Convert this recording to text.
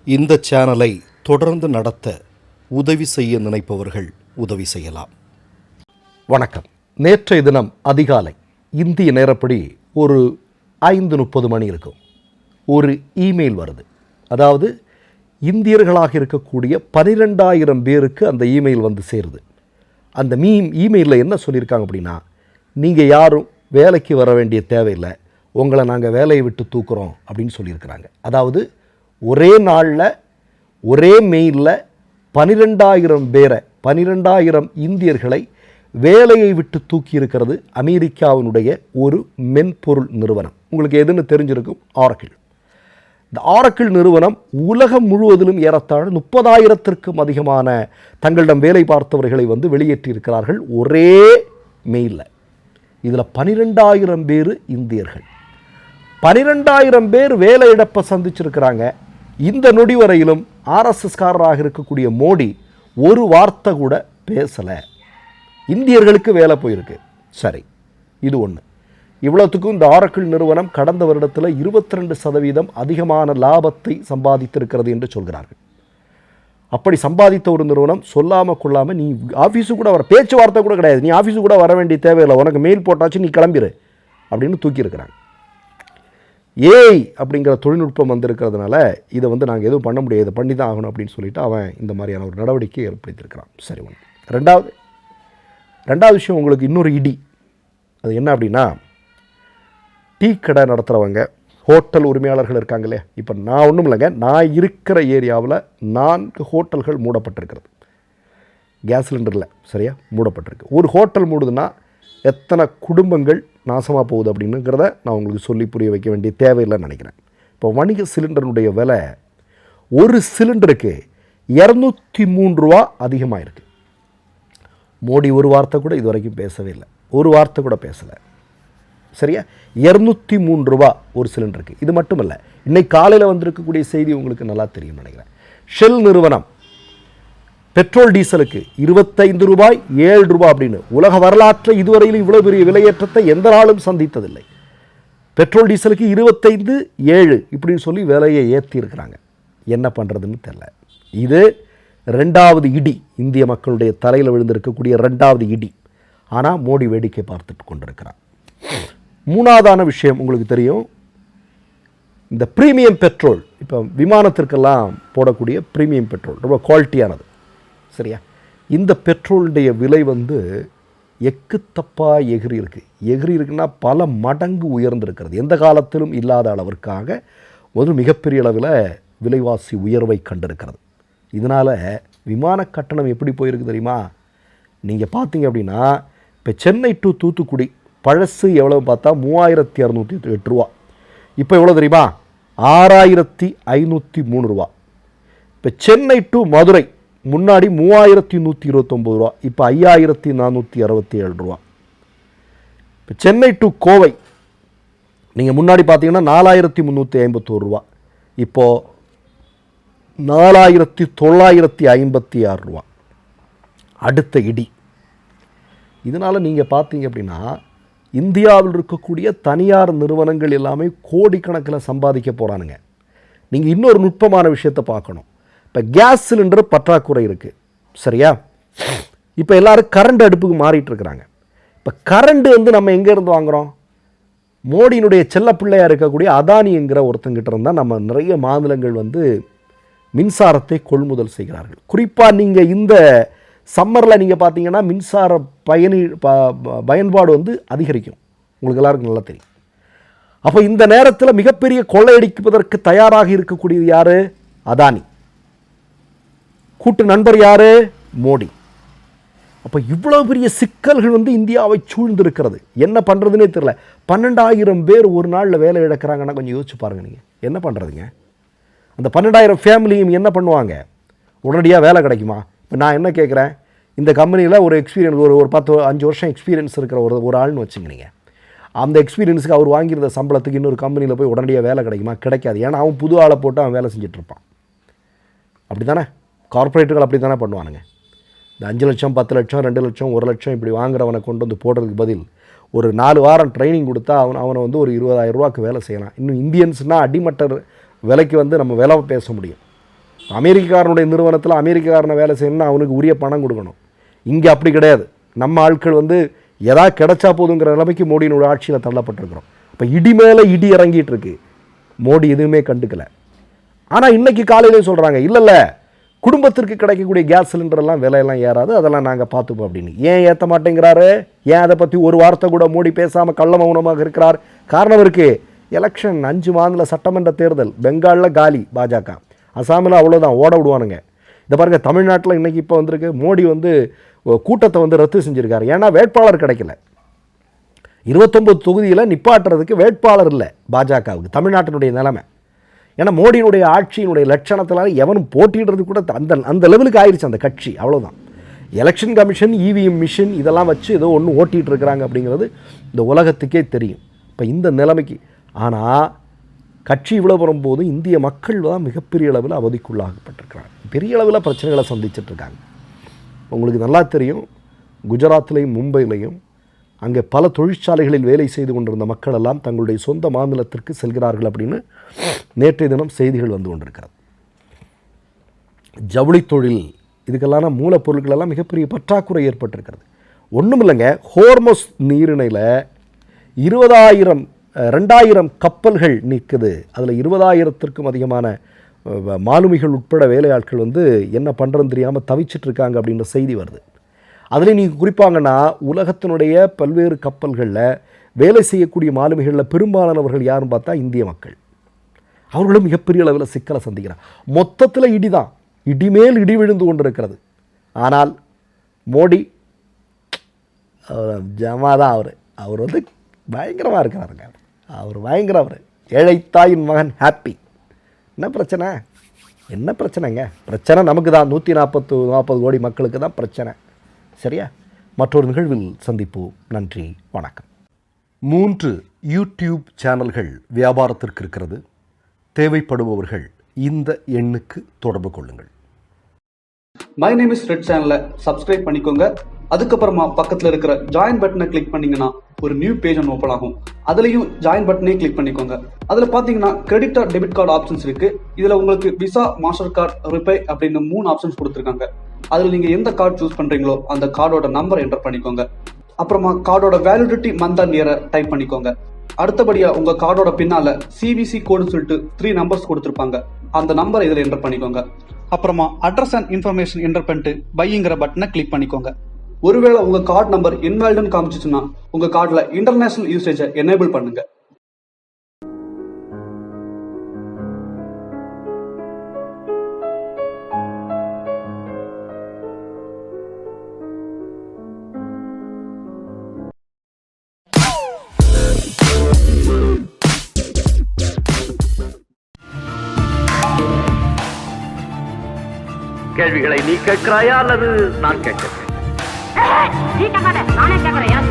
இந்த சேனலை தொடர்ந்து நடத்த உதவி செய்ய நினைப்பவர்கள் உதவி செய்யலாம். வணக்கம். நேற்றைய தினம் அதிகாலை இந்திய நேரப்படி ஒரு 5:30 மணி இருக்கும். ஒரு இமெயில் வருது. அதாவது இந்தியர்களாக இருக்கக்கூடிய 12,000 பேருக்கு அந்த இமெயில் வந்து சேருது. அந்த இமெயிலில் என்ன சொல்லியிருக்காங்க அப்படின்னா, நீங்கள் யாரும் வேலைக்கு வர வேண்டிய தேவையில்லை, உங்களை நாங்கள் வேலையை விட்டு தூக்குறோம் அப்படின்னு சொல்லியிருக்கிறாங்க. அதாவது ஒரே நாளில் ஒரே மெயிலில் 12,000 பேரை 12,000 இந்தியர்களை வேலையை விட்டு தூக்கி இருக்கிறது அமெரிக்காவினுடைய ஒரு மென்பொருள் நிறுவனம். உங்களுக்கு எதுன்னு தெரிஞ்சிருக்கும், ஆரக்கிள். இந்த ஆரக்கிள் நிறுவனம் உலகம் முழுவதிலும் ஏறத்தாழ 30,000க்கும் அதிகமான தங்களிடம் வேலை பார்த்தவர்களை வந்து வெளியேற்றியிருக்கிறார்கள் ஒரே மெயிலில். இதில் 12,000 பேர் இந்தியர்கள். 12,000 பேர் வேலை இழப்பை சந்திச்சிருக்கிறாங்க. இந்த நொடி வரையிலும் ஆர்எஸ்எஸ்காரராக இருக்கக்கூடிய மோடி ஒரு வார்த்தை கூட பேசலை. இந்தியர்களுக்கு வேலை போயிருக்கு. சரி, இது ஒன்று. இவ்வளோத்துக்கும் இந்த ஆரக்கிள் நிறுவனம் கடந்த வருடத்தில் 22% அதிகமான லாபத்தை சம்பாதித்திருக்கிறது என்று சொல்கிறார்கள். அப்படி சம்பாதித்த ஒரு நிறுவனம் சொல்லாமல் கொள்ளாமல், நீ ஆஃபீஸு கூட வர, பேச்சுவார்த்தை கூட கிடையாது, நீ ஆஃபீஸு கூட வர வேண்டிய தேவையில்லை, உனக்கு மெயில் போட்டாச்சு, நீ கிளம்பிடு அப்படின்னு தூக்கியிருக்கிறாங்க. ஏய் அப்படிங்கிற தொழில்நுட்பம் வந்திருக்கிறதுனால இதை வந்து நாங்கள் எதுவும் பண்ண முடியாது, இதை பண்ணி தான் ஆகணும் அப்படின்னு சொல்லிட்டு அவன் இந்த மாதிரியான ஒரு நடவடிக்கையை ஏற்படுத்தியிருக்கிறான். சரி, ஒன்று. ரெண்டாவது விஷயம், உங்களுக்கு இன்னொரு இடி. அது என்ன அப்படின்னா, டீ கடை நடத்துகிறவங்க, ஹோட்டல் உரிமையாளர்கள் இருக்காங்களே. இப்போ நான் ஒன்றும் இல்லைங்க, நான் இருக்கிற ஏரியாவில் 4 ஹோட்டல்கள் மூடப்பட்டிருக்கிறது. கேஸ் சிலிண்டரில் சரியா மூடப்பட்டிருக்கு. ஒரு ஹோட்டல் மூடுதுன்னா எத்தனை குடும்பங்கள் நாசமாக போகுது அப்படின்னுங்கிறத நான் உங்களுக்கு சொல்லி புரிய வைக்க வேண்டிய தேவையில்லைன்னு நினைக்கிறேன். இப்போ வணிக சிலிண்டருடைய விலை ஒரு சிலிண்டருக்கு 203 ரூபா அதிகமாக இருக்குது. மோடி ஒரு வார்த்தை கூட இது வரைக்கும் பேசவே இல்லை, ஒரு வார்த்தை கூட பேசலை. சரியா, 203 ரூபா ஒரு சிலிண்டருக்கு. இது மட்டும் இல்லை, இன்னைக்கு காலையில் வந்திருக்கக்கூடிய செய்தி உங்களுக்கு நல்லா தெரியும் நினைக்கிறேன். ஷெல் நிறுவனம் பெட்ரோல் டீசலுக்கு 25 ரூபாய் 7 ரூபாய் அப்படின்னு உலக வரலாற்றில் இதுவரையிலும் இவ்வளோ பெரிய விலையேற்றத்தை எந்த நாளும் சந்தித்ததில்லை. பெட்ரோல் டீசலுக்கு 25, 7 இப்படின்னு சொல்லி விலையை ஏற்றி இருக்கிறாங்க. என்ன பண்ணுறதுன்னு தெரியல. இது 2வது இடி, இந்திய மக்களுடைய தலையில் விழுந்திருக்கக்கூடிய 2வது இடி. ஆனால் மோடி வேடிக்கை பார்த்துட்டு கொண்டிருக்கிறார். 3வதான விஷயம் உங்களுக்கு தெரியும், இந்த ப்ரீமியம் பெட்ரோல். இப்போ விமானத்திற்கெல்லாம் போடக்கூடிய ப்ரீமியம் பெட்ரோல் ரொம்ப குவாலிட்டியானது. சரியா, இந்த பெட்ரோலுடைய விலை வந்து எக்குத்தப்பாக எகிரி இருக்குன்னா பல மடங்கு உயர்ந்திருக்கிறது. எந்த காலத்திலும் இல்லாத அளவிற்காக ஒரு மிகப்பெரிய அளவில் விலைவாசி உயர்வை கண்டிருக்கிறது. இதனால் விமான கட்டணம் எப்படி போயிருக்கு தெரியுமா? நீங்கள் பார்த்தீங்க அப்படின்னா, இப்போ சென்னை டு தூத்துக்குடி பழசு எவ்வளோ பார்த்தா 3,608 ரூபா. இப்போ எவ்வளோ தெரியுமா? 6,503 ரூபா. இப்போ சென்னை டு மதுரை முன்னாடி 3,129 ரூபா, இப்போ 5,467 ரூபா. இப்போ சென்னை டு கோவை நீங்கள் முன்னாடி பார்த்தீங்கன்னா 4,351 ரூபா, இப்போது 4,956 ரூபா. அடுத்த இடி. இதனால் நீங்கள் பார்த்தீங்க அப்படின்னா, இந்தியாவில் இருக்கக்கூடிய தனியார் நிறுவனங்கள் எல்லாமே கோடிக்கணக்கில் சம்பாதிக்க போகிறானுங்க. நீங்கள் இன்னொரு நுட்பமான விஷயத்தை பார்க்கணும். இப்போ கேஸ் சிலிண்டர் பற்றாக்குறை இருக்குது. சரியா, இப்போ எல்லோரும் கரண்ட் அடுப்புக்கு மாறிட்டு இருக்கிறாங்க. இப்போ கரண்ட் வந்து நம்ம எங்கேருந்து வாங்குகிறோம்? மோடியினுடைய செல்ல பிள்ளையாக இருக்கக்கூடிய அதானிங்கிற ஒருத்தங்கிட்ட இருந்தால் நம்ம நிறைய மாநிலங்கள் வந்து மின்சாரத்தை கொள்முதல் செய்கிறார்கள். குறிப்பாக நீங்கள் இந்த சம்மரில் நீங்கள் பார்த்தீங்கன்னா மின்சார பயன்பாடு வந்து அதிகரிக்கும். உங்களுக்கு எல்லாருக்கும் நல்லா தெரியும். அப்போ இந்த நேரத்தில் மிகப்பெரிய கொள்ளையடிப்பதற்கு தயாராக இருக்கக்கூடியது யார்? அதானி. கூட்டு நண்பர் யார்? மோடி. அப்போ இவ்வளோ பெரிய சிக்கல்கள் வந்து இந்தியாவை சூழ்ந்திருக்கிறது. என்ன பண்ணுறதுனே தெரியல. 12,000 பேர் ஒரு நாளில் வேலை இழக்கிறாங்கன்னா கொஞ்சம் யோசிச்சு பாருங்கள். நீங்கள் என்ன பண்ணுறதுங்க? அந்த 12,000 ஃபேமிலியும் என்ன பண்ணுவாங்க? உடனடியாக வேலை கிடைக்குமா? இப்போ நான் என்ன கேட்குறேன், இந்த கம்பெனியில் ஒரு எக்ஸ்பீரியன்ஸ் ஒரு 5 வருஷம் எக்ஸ்பீரியன்ஸ் இருக்கிற ஒரு ஆள்னு வச்சுங்க. நீங்கள் அந்த எக்ஸ்பீரியன்ஸுக்கு அவர் வாங்கியிருந்த சம்பளத்துக்கு இன்னொரு கம்பெனியில் போய் உடனடியாக வேலை கிடைக்குமா? கிடைக்காது. ஏன்னா அவன் புது ஆளை போட்டு அவன் வேலை செஞ்சிட்ருப்பான். அப்படி தானே கார்பரேட்டுகள் அப்படி தானே பண்ணுவானுங்க. இந்த 5 லட்சம் 10 லட்சம் 2 லட்சம் 1 லட்சம் இப்படி வாங்குறவனை கொண்டு வந்து போடுறதுக்கு பதில் ஒரு 4 வாரம் ட்ரைனிங் கொடுத்தா அவனை வந்து ஒரு 20,000 ரூபாய்க்கு வேலை செய்யலாம். இன்னும் இந்தியன்ஸ்னால் அடிமட்ட விலைக்கு வந்து நம்ம விலை பேச முடியும். அமெரிக்காரனுடைய நிறுவனத்தில் அமெரிக்காரனை வேலை செய்யணும்னா அவனுக்கு உரிய பணம் கொடுக்கணும். இங்கே அப்படி கிடையாது. நம்ம ஆட்கள் வந்து எதாவது கிடைச்சா போதுங்கிற நிலைமைக்கு மோடியினுடைய ஆட்சியில் தள்ளப்பட்டிருக்கிறோம். இப்போ இடி மேலே இடி இறங்கிட்டு இருக்கு. மோடி எதுவுமே கண்டுக்கலை. ஆனால் இன்றைக்கி காலையிலே சொல்கிறாங்க, இல்லை குடும்பத்திற்கு கிடைக்கக்கூடிய கேஸ் சிலிண்டரெல்லாம் விலையெல்லாம் ஏறாது, அதெல்லாம் நாங்கள் பார்த்துப்போம் அப்படின்னு. ஏன் ஏற்ற மாட்டேங்கிறாரு? ஏன் அதை பற்றி ஒரு வார்த்தை கூட மோடி பேசாமல் கள்ள மௌனமாக இருக்கிறார்? காரணம் இருக்குது. எலெக்ஷன் 5 மாதத்தில் சட்டமன்ற தேர்தல். பெங்காலில் காலி பாஜக, அசாமில் அவ்வளோதான், ஓட விடுவானுங்க. இதை பாருங்கள், தமிழ்நாட்டில் இன்றைக்கி இப்போ வந்திருக்கு. மோடி வந்து கூட்டத்தை வந்து ரத்து செஞ்சுருக்காரு. ஏன்னா வேட்பாளர் கிடைக்கல. 29 தொகுதியில் நிப்பாட்டுறதுக்கு வேட்பாளர் இல்லை பாஜகவுக்கு. தமிழ்நாட்டினுடைய நிலைமை. ஏன்னா மோடியினுடைய ஆட்சியினுடைய லட்சணத்தினால எவனும் போட்டிடுறது கூட அந்த லெவலுக்கு ஆயிடுச்சு அந்த கட்சி. அவ்வளோதான். எலெக்ஷன் கமிஷன், இவிஎம் மிஷின் இதெல்லாம் வச்சு ஏதோ ஒன்று ஓட்டிகிட்டு இருக்கிறாங்க அப்படிங்கிறது இந்த உலகத்துக்கே தெரியும். இப்போ இந்த நிலைமைக்கு ஆனால் கட்சி இவ்வளோ வரும்போது இந்திய மக்கள் தான் மிகப்பெரிய அளவில் அவதிக்குள்ளாகப்பட்டிருக்கிறாங்க. பெரிய அளவில் பிரச்சனைகளை சந்திச்சிட்ருக்காங்க. உங்களுக்கு நல்லா தெரியும், குஜராத்லேயும் மும்பையிலையும் அங்கே பல தொழிற்சாலைகளில் வேலை செய்து கொண்டிருந்த மக்கள் எல்லாம் தங்களுடைய சொந்த மாநிலத்திற்கு செல்கிறார்கள் அப்படின்னு நேற்றைய தினம் செய்திகள் வந்து கொண்டிருக்கிறது. ஜவுளி தொழில் இதுக்கெல்லாம் மூலப்பொருட்கள் எல்லாம் மிகப்பெரிய பற்றாக்குறை ஏற்பட்டிருக்கிறது. ஒன்றும் இல்லைங்க, ஹோர்மஸ் நீரிணையில் 20,000 கப்பல்கள் நிற்குது. அதில் 20,000க்கும் அதிகமான மாலுமிகள் உட்பட வேலையாட்கள் வந்து என்ன பண்ணுறதுன்னு தெரியாமல் தவிச்சிட்ருக்காங்க அப்படின்ற செய்தி வருது. அதில் நீங்கள் குறிப்பாங்கன்னா உலகத்தினுடைய பல்வேறு கப்பல்களில் வேலை செய்யக்கூடிய மாலுமிகளில் பெரும்பாலானவர்கள் யாருன்னு பார்த்தா இந்திய மக்கள். அவர்களும் மிகப்பெரிய அளவில் சிக்கலை சந்திக்கிறார். மொத்தத்தில் இடிதான், இடிமேல் இடி விழுந்து கொண்டிருக்கிறது. ஆனால் மோடி ஜமாதான். அவர் வந்து பயங்கரமாக இருக்கிறாருங்க. அவர் பயங்கரம். ஏழைத்தாயின் மகன் ஹாப்பி. என்ன பிரச்சனைங்க? பிரச்சனை நமக்கு தான். 140 கோடி மக்களுக்கு தான் பிரச்சனை. சரியா? மற்றொரு நிகழ்வில் சந்திப்போம். நன்றி, வணக்கம். 3 யூடியூப் சேனல்கள் வியாபாரத்திற்கு இருக்கிறது. தேவைப்படுபவர்கள் இந்த எண்ணுக்கு தொடர்பு கொள்ளுங்கள். மை நேம் இஸ் ரெட் சேனலை சப்ஸ்கிரைப் பண்ணிக்கோங்க. அதுக்கப்புறமா பக்கத்தில் இருக்கிற ஜாயின் பட்டனை கிளிக் பண்ணீங்கன்னா ஒரு நியூ பேஜ் ஒன்று ஓப்பன் ஆகும். அதுலேயும் ஜாயின் பட்டனே கிளிக் பண்ணிக்கோங்க. அதில் பார்த்தீங்கன்னா credit card, debit card options இருக்கு. இதில் உங்களுக்கு விசா, மாஸ்டர் கார்டு, ரிப்பே அப்படின்னு 3 ஆப்ஷன்ஸ் கொடுத்துருக்காங்க. அதில் நீங்கள் எந்த கார்டு சூஸ் பண்ணுறீங்களோ அந்த கார்டோட நம்பர் என்டர் பண்ணிக்கோங்க. அப்புறமா கார்டோட வேலிடிட்டி மந்த் அண்ட் இயரை டைப் பண்ணிக்கோங்க. அடுத்தபடியாக உங்கள் கார்டோட பின்னால் சிவிசி கோடுன்னு சொல்லிட்டு 3 நம்பர்ஸ் கொடுத்துருப்பாங்க. அந்த நம்பரை இதில் என்டர் பண்ணிக்கோங்க. அப்புறமா அட்ரஸ் அண்ட் இன்ஃபர்மேஷன் என்டர் பண்ணிட்டு பைங்கிற பட்டனை கிளிக் பண்ணிக்கோங்க. ஒருவேளை உங்க கார்டு நம்பர் இன்வாலிட்னு காமிச்சிச்சுன்னா உங்க கார்டுல இன்டர்நேஷனல் யூசேஜை எனேபிள் பண்ணுங்க. கேள்விகளை நீ கேட்கிறாயா அல்லது நான் கேட்கிறேன்? நீ கேட்காத, நானே கேட்கிறேன்.